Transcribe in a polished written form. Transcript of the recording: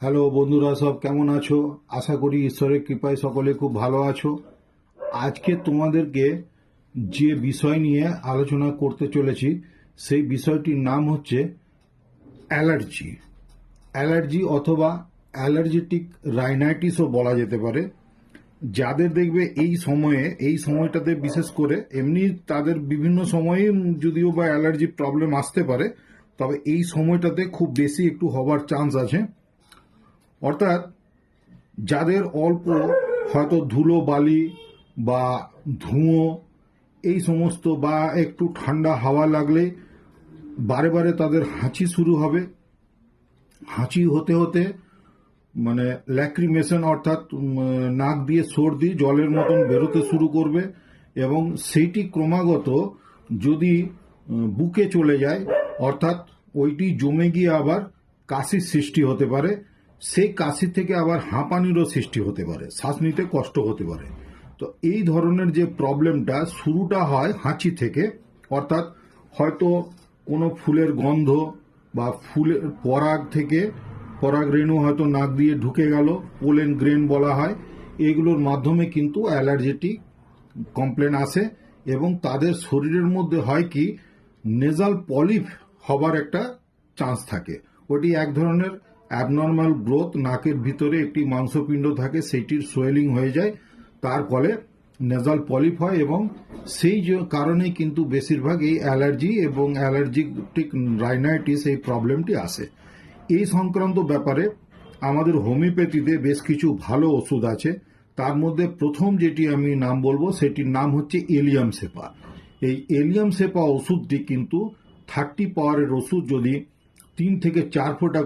Hello বন্ধুরা, সব কেমন আছো? আশা করি ঈশ্বরের কৃপায় সকলে খুব ভালো আছো। আজকে তোমাদেরকে যে বিষয় নিয়ে আলোচনা করতে চলেছি সেই বিষয়টির নাম হচ্ছে অ্যালার্জি। অ্যালার্জি অথবা অ্যালার্জেটিক রাইনাইটিসও বলা যেতে পারে। যাদের দেখবে এই সময়টাতে বিশেষ করে, এমনি তাদের বিভিন্ন সময়ে যদিও বা অ্যালার্জি প্রবলেম আসতে পারে, তবে এই সময়টাতে খুব বেশি একটু হবার চান্স আছে। অর্থাৎ যাদের অল্প হয়তো ধুলো বালি বা ধুঁয়ো এই সমস্ত বা একটু ঠান্ডা হাওয়া লাগলে বারে বারে তাদের হাঁচি শুরু হবে। হাঁচি হতে হতে মানে ল্যাক্রিমেশন অর্থাৎ নাক দিয়ে সর্দি জলের মতন বেরোতে শুরু করবে, এবং সেইটি ক্রমাগত যদি বুকে চলে যায় অর্থাৎ ওইটি জমে গিয়ে আবার কাশির সৃষ্টি হতে পারে। সেই কাশি থেকে আবার হাঁপানিরও সৃষ্টি হতে পারে, শ্বাস নিতে কষ্ট হতে পারে। তো এই ধরনের যে প্রবলেমটা শুরুটা হয় হাঁচি থেকে, অর্থাৎ হয়তো কোনো ফুলের গন্ধ বা ফুলের পরাগ থেকে, পরাগ রেণু হয়তো নাক দিয়ে ঢুকে গেল, পোলেন গ্রেন বলা হয়, এগুলোর মাধ্যমে কিন্তু অ্যালার্জেটিক কমপ্লেন আসে। এবং তাদের শরীরের মধ্যে হয় কি, নেজাল পলিপ হবার একটা চান্স থাকে। ওটি এক ধরনের অ্যাবনর্মাল গ্রোথ, নাকের ভিতরে একটি মাংসপিণ্ড থাকে, সেইটির সোয়েলিং হয়ে যায়, তার ফলে নেজাল পলিপ হয়, এবং সেই কারণেই কিন্তু বেশিরভাগ এই অ্যালার্জি এবং অ্যালার্জিটিক রাইনাইটিস এই প্রবলেমটি আসে। এই সংক্রান্ত ব্যাপারে আমাদের হোমিওপ্যাথিতে বেশ কিছু ভালো ওষুধ আছে। তার মধ্যে প্রথম যেটি আমি নাম বলবো সেটির নাম হচ্ছে এলিয়াম সেপা। এই এলিয়াম সেপা ওষুধটি কিন্তু 30 পাওয়ারের ওষুধ, যদি 3 থেকে 4 ফোঁটা